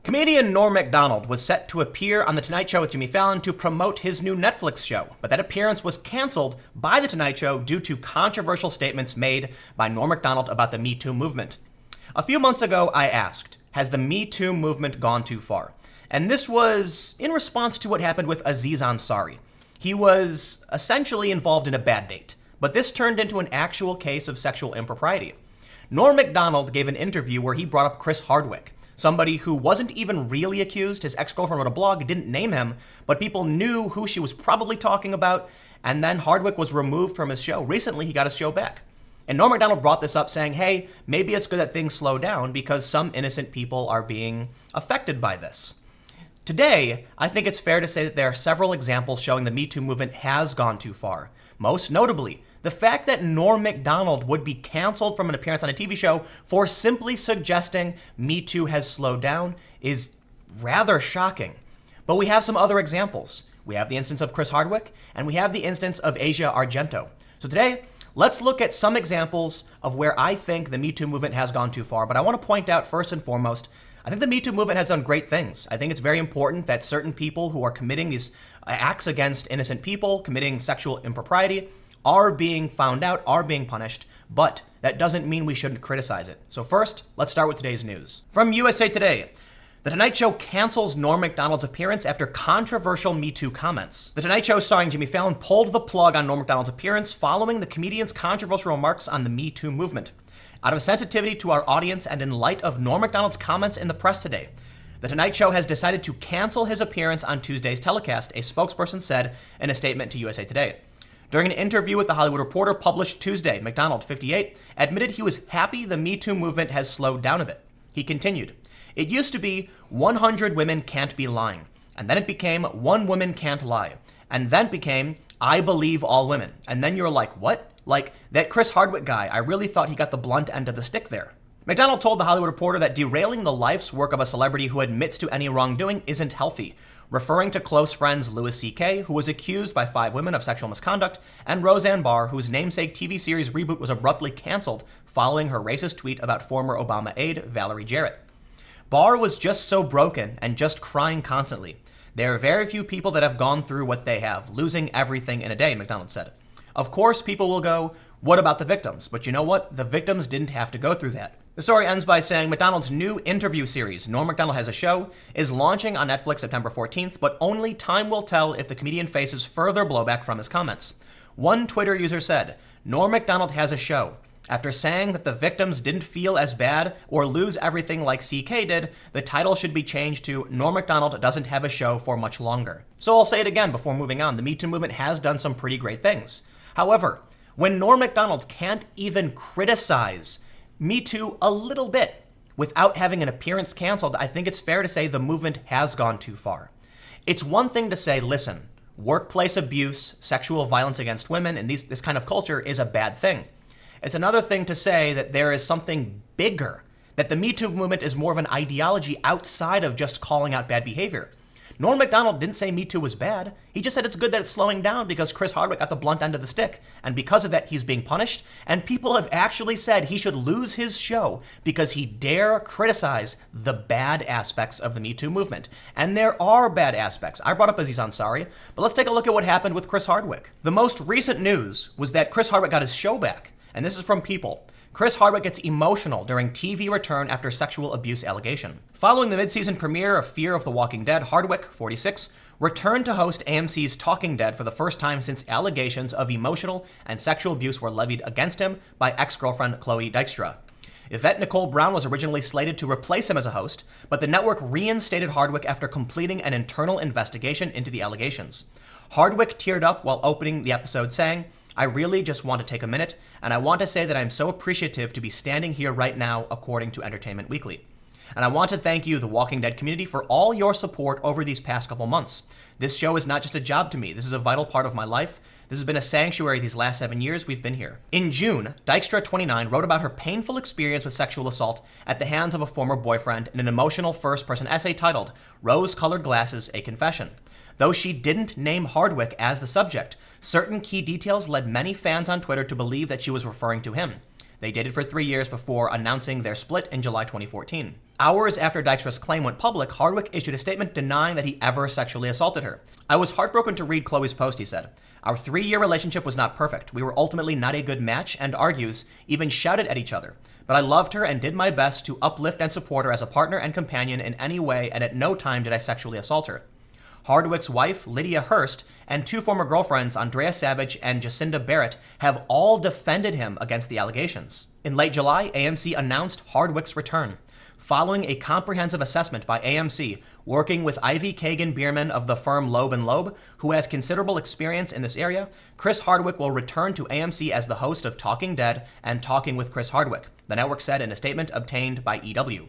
Comedian Norm MacDonald was set to appear on The Tonight Show with Jimmy Fallon to promote his new Netflix show, but that appearance was canceled by The Tonight Show due to controversial statements made by Norm MacDonald about the MeToo movement. A few months ago, I asked, has the MeToo movement gone too far? And this was in response to what happened with Aziz Ansari. He was essentially involved in a bad date, but this turned into an actual case of sexual impropriety. Norm MacDonald gave an interview where he brought up Chris Hardwick, somebody who wasn't even really accused. His ex-girlfriend wrote a blog, didn't name him, but people knew who she was probably talking about, and then Hardwick was removed from his show. Recently, he got his show back. And Norm MacDonald brought this up saying, hey, maybe it's good that things slow down because some innocent people are being affected by this. Today, I think it's fair to say that there are several examples showing the MeToo movement has gone too far. Most notably, the fact that Norm MacDonald would be canceled from an appearance on a TV show for simply suggesting Me Too has slowed down is rather shocking. But we have some other examples. We have the instance of Chris Hardwick, and we have the instance of Asia Argento. So today, let's look at some examples of where I think the Me Too movement has gone too far. But I want to point out first and foremost, I think the Me Too movement has done great things. I think it's very important that certain people who are committing these acts against innocent people, committing sexual impropriety, are being found out, are being punished, but that doesn't mean we shouldn't criticize it. So first, let's start with today's news. From USA Today, The Tonight Show cancels Norm MacDonald's appearance after controversial Me Too comments. The Tonight Show starring Jimmy Fallon pulled the plug on Norm MacDonald's appearance following the comedian's controversial remarks on the Me Too movement. Out of sensitivity to our audience and in light of Norm MacDonald's comments in the press today, The Tonight Show has decided to cancel his appearance on Tuesday's telecast, a spokesperson said in a statement to USA Today. During an interview with The Hollywood Reporter published Tuesday, MacDonald, 58, admitted he was happy the Me Too movement has slowed down a bit. He continued, "It used to be 100 women can't be lying, and then it became 1 woman can't lie, and then it became I believe all women, and then you're like, what? Like, that Chris Hardwick guy, I really thought he got the blunt end of the stick there." MacDonald told The Hollywood Reporter that derailing the life's work of a celebrity who admits to any wrongdoing isn't healthy, referring to close friends Louis C.K., who was accused by 5 women of sexual misconduct, and Roseanne Barr, whose namesake TV series reboot was abruptly canceled following her racist tweet about former Obama aide Valerie Jarrett. Barr was just so broken and just crying constantly. There are very few people that have gone through what they have, losing everything in a day, MacDonald said. Of course, people will go, what about the victims? But you know what? The victims didn't have to go through that. The story ends by saying MacDonald's new interview series, Norm MacDonald Has a Show, is launching on Netflix September 14th, but only time will tell if the comedian faces further blowback from his comments. One Twitter user said, Norm MacDonald has a show. After saying that the victims didn't feel as bad or lose everything like CK did, the title should be changed to Norm MacDonald doesn't have a show for much longer. So I'll say it again before moving on. The Me Too movement has done some pretty great things. However, when Norm MacDonald can't even criticize Me Too a little bit without having an appearance canceled, I think it's fair to say the movement has gone too far. It's one thing to say, listen, workplace abuse, sexual violence against women, and this kind of culture is a bad thing. It's another thing to say that there is something bigger, that the Me Too movement is more of an ideology outside of just calling out bad behavior. Norm MacDonald didn't say Me Too was bad. He just said it's good that it's slowing down because Chris Hardwick got the blunt end of the stick. And because of that, he's being punished. And people have actually said he should lose his show because he dare criticize the bad aspects of the Me Too movement. And there are bad aspects. I brought up Aziz Ansari, but let's take a look at what happened with Chris Hardwick. The most recent news was that Chris Hardwick got his show back. And this is from People. Chris Hardwick gets emotional during TV return after sexual abuse allegation. Following the mid-season premiere of Fear of the Walking Dead, Hardwick, 46, returned to host AMC's Talking Dead for the first time since allegations of emotional and sexual abuse were levied against him by ex-girlfriend Chloe Dykstra. Yvette Nicole Brown was originally slated to replace him as a host, but the network reinstated Hardwick after completing an internal investigation into the allegations. Hardwick teared up while opening the episode, saying, "I really just want to take a minute, and I want to say that I'm so appreciative to be standing here right now," according to Entertainment Weekly. "And I want to thank you, the Walking Dead community, for all your support over these past couple months. This show is not just a job to me. This is a vital part of my life. This has been a sanctuary these last 7 years we've been here." In June, Dykstra, 29, wrote about her painful experience with sexual assault at the hands of a former boyfriend in an emotional first-person essay titled Rose-Colored Glasses, A Confession. Though she didn't name Hardwick as the subject, certain key details led many fans on Twitter to believe that she was referring to him. They dated for 3 years before announcing their split in July 2014. Hours after Dykstra's claim went public, Hardwick issued a statement denying that he ever sexually assaulted her. "I was heartbroken to read Chloe's post," he said. "Our 3-year relationship was not perfect. We were ultimately not a good match and argues, even shouted at each other. But I loved her and did my best to uplift and support her as a partner and companion in any way, and at no time did I sexually assault her." Hardwick's wife, Lydia Hurst, and 2 former girlfriends, Andrea Savage and Jacinda Barrett, have all defended him against the allegations. In late July, AMC announced Hardwick's return. Following a comprehensive assessment by AMC, working with Ivy Kagan Bierman of the firm Loeb & Loeb, who has considerable experience in this area, Chris Hardwick will return to AMC as the host of Talking Dead and Talking with Chris Hardwick, the network said in a statement obtained by EW.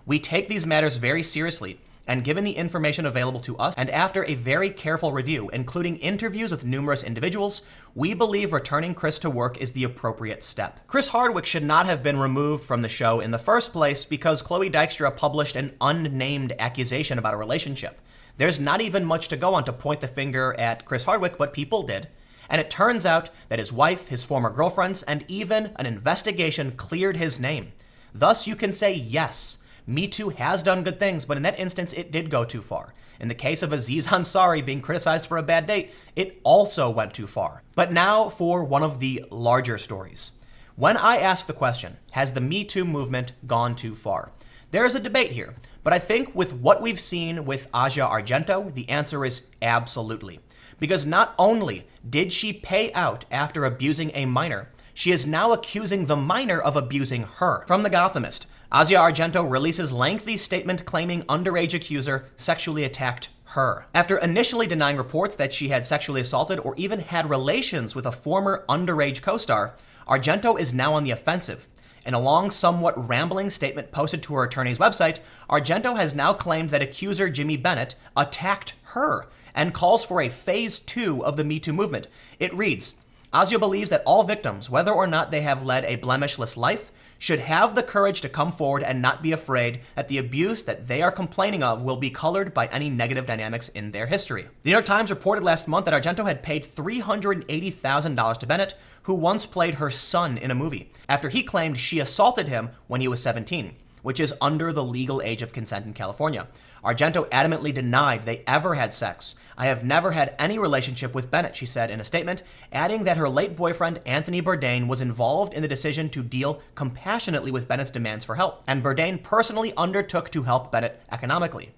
"We take these matters very seriously, and given the information available to us, and after a very careful review, including interviews with numerous individuals, we believe returning Chris to work is the appropriate step." Chris Hardwick should not have been removed from the show in the first place because Chloe Dykstra published an unnamed accusation about a relationship. There's not even much to go on to point the finger at Chris Hardwick, but people did. And it turns out that his wife, his former girlfriends, and even an investigation cleared his name. Thus, you can say yes, MeToo has done good things, but in that instance, it did go too far. In the case of Aziz Ansari being criticized for a bad date, it also went too far. But now for one of the larger stories. When I ask the question, has the MeToo movement gone too far? There is a debate here, but I think with what we've seen with Asia Argento, the answer is absolutely. Because not only did she pay out after abusing a minor, she is now accusing the minor of abusing her. From The Gothamist, Asia Argento releases lengthy statement claiming underage accuser sexually attacked her. After initially denying reports that she had sexually assaulted or even had relations with a former underage co-star, Argento is now on the offensive. In a long, somewhat rambling statement posted to her attorney's website, Argento has now claimed that accuser Jimmy Bennett attacked her and calls for a phase 2 of the MeToo movement. It reads, "Asia believes that all victims, whether or not they have led a blemishless life, should have the courage to come forward and not be afraid that the abuse that they are complaining of will be colored by any negative dynamics in their history." The New York Times reported last month that Argento had paid $380,000 to Bennett, who once played her son in a movie, after he claimed she assaulted him when he was 17, which is under the legal age of consent in California. Argento adamantly denied they ever had sex. "I have never had any relationship with Bennett," she said in a statement, adding that her late boyfriend, Anthony Bourdain, was involved in the decision to deal compassionately with Bennett's demands for help, and Bourdain personally undertook to help Bennett economically.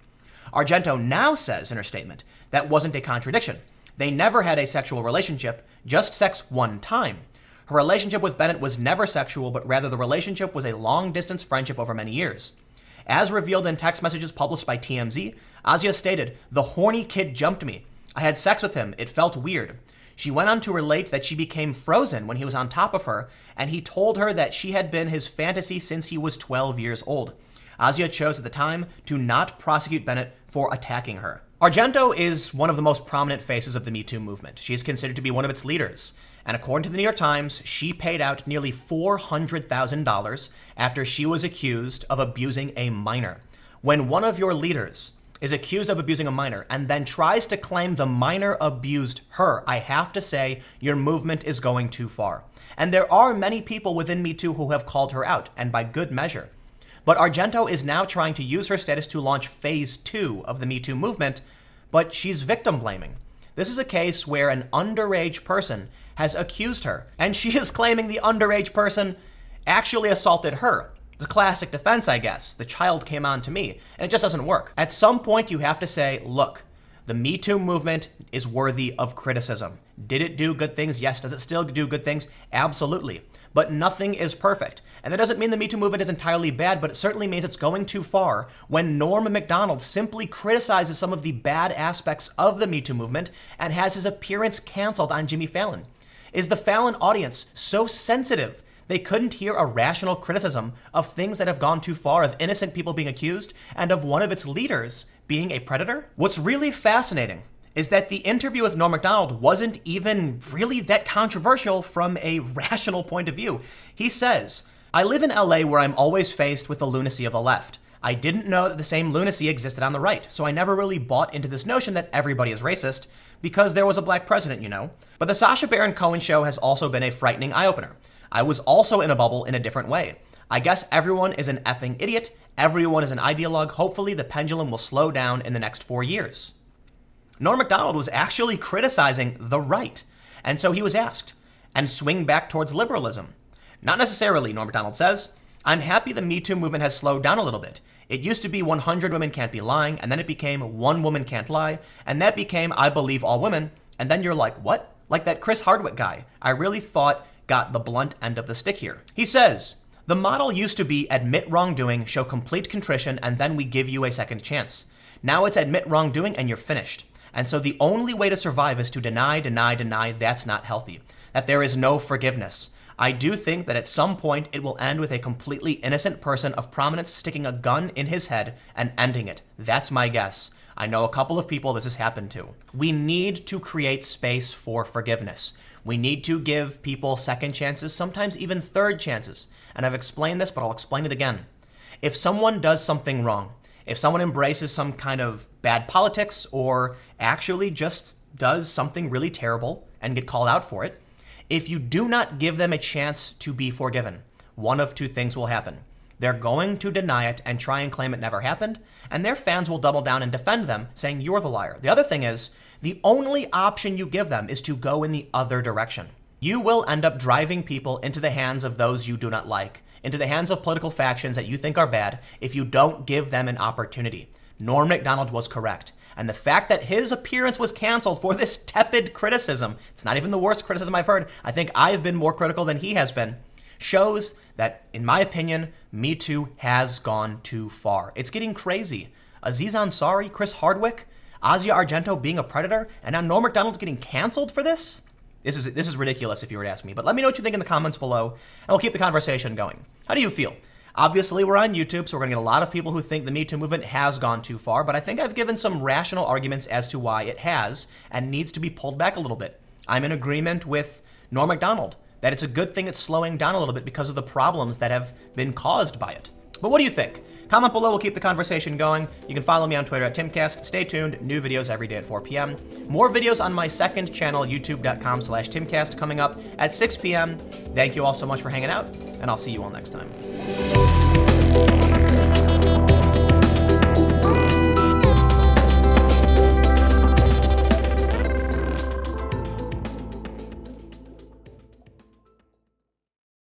Argento now says in her statement that wasn't a contradiction. They never had a sexual relationship, just sex one time. Her relationship with Bennett was never sexual, but rather the relationship was a long-distance friendship over many years. As revealed in text messages published by TMZ, Asia stated, "The horny kid jumped me. I had sex with him. It felt weird." She went on to relate that she became frozen when he was on top of her, and he told her that she had been his fantasy since he was 12 years old. Asia chose at the time to not prosecute Bennett for attacking her. Argento is one of the most prominent faces of the MeToo movement. She is considered to be one of its leaders. And according to the New York Times, she paid out nearly $400,000 after she was accused of abusing a minor. When one of your leaders is accused of abusing a minor and then tries to claim the minor abused her, I have to say your movement is going too far. And there are many people within MeToo who have called her out, and by good measure. But Argento is now trying to use her status to launch phase 2 of the MeToo movement, but she's victim blaming. This is a case where an underage person has accused her, and she is claiming the underage person actually assaulted her. It's a classic defense, I guess. The child came on to me, and it just doesn't work. At some point, you have to say, look, the MeToo movement is worthy of criticism. Did it do good things? Yes. Does it still do good things? Absolutely. But nothing is perfect. And that doesn't mean the MeToo movement is entirely bad, but it certainly means it's going too far when Norm MacDonald simply criticizes some of the bad aspects of the MeToo movement and has his appearance canceled on Jimmy Fallon. Is the Fallon audience so sensitive they couldn't hear a rational criticism of things that have gone too far, of innocent people being accused, and of one of its leaders being a predator? What's really fascinating is that the interview with Norm MacDonald wasn't even really that controversial from a rational point of view. He says, "I live in LA where I'm always faced with the lunacy of the left. I didn't know that the same lunacy existed on the right, so I never really bought into this notion that everybody is racist, because there was a black president, you know. But the Sacha Baron Cohen show has also been a frightening eye-opener. I was also in a bubble in a different way. I guess everyone is an effing idiot. Everyone is an ideologue. Hopefully the pendulum will slow down in the next 4 years. Norm Macdonald was actually criticizing the right. And so he was asked, and swing back towards liberalism. Not necessarily, Norm Macdonald says. I'm happy the MeToo movement has slowed down a little bit. It used to be 100 women can't be lying, and then it became 1 woman can't lie, and that became I believe all women, and then you're like, what? Like that Chris Hardwick guy, I really thought got the blunt end of the stick here. He says, the model used to be admit wrongdoing, show complete contrition, and then we give you a second chance. Now it's admit wrongdoing and you're finished. And so the only way to survive is to deny. That's not healthy. That there is no forgiveness. I do think that at some point it will end with a completely innocent person of prominence sticking a gun in his head and ending it. That's my guess. I know a couple of people this has happened to. We need to create space for forgiveness. We need to give people second chances, sometimes even third chances. And I've explained this, but I'll explain it again. If someone does something wrong, if someone embraces some kind of bad politics or actually just does something really terrible and get called out for it, if you do not give them a chance to be forgiven, one of 2 things will happen. They're going to deny it and try and claim it never happened, and their fans will double down and defend them, saying you're the liar. The other thing is, the only option you give them is to go in the other direction. You will end up driving people into the hands of those you do not like, into the hands of political factions that you think are bad, if you don't give them an opportunity. Norm Macdonald was correct. And the fact that his appearance was canceled for this tepid criticism, it's not even the worst criticism I've heard, I think I've been more critical than he has been, shows that, in my opinion, Me Too has gone too far. It's getting crazy. Aziz Ansari, Chris Hardwick, Asia Argento being a predator, and now Norm Macdonald's getting canceled for this? This is ridiculous if you were to ask me. But let me know what you think in the comments below, and we'll keep the conversation going. How do you feel? Obviously, we're on YouTube, so we're going to get a lot of people who think the Me Too movement has gone too far, but I think I've given some rational arguments as to why it has and needs to be pulled back a little bit. I'm in agreement with Norm Macdonald that it's a good thing it's slowing down a little bit because of the problems that have been caused by it. But what do you think? Comment below, we'll keep the conversation going. You can follow me on Twitter at Timcast. Stay tuned, new videos every day at 4 p.m. More videos on my second channel, youtube.com/Timcast, coming up at 6 p.m. Thank you all so much for hanging out, and I'll see you all next time.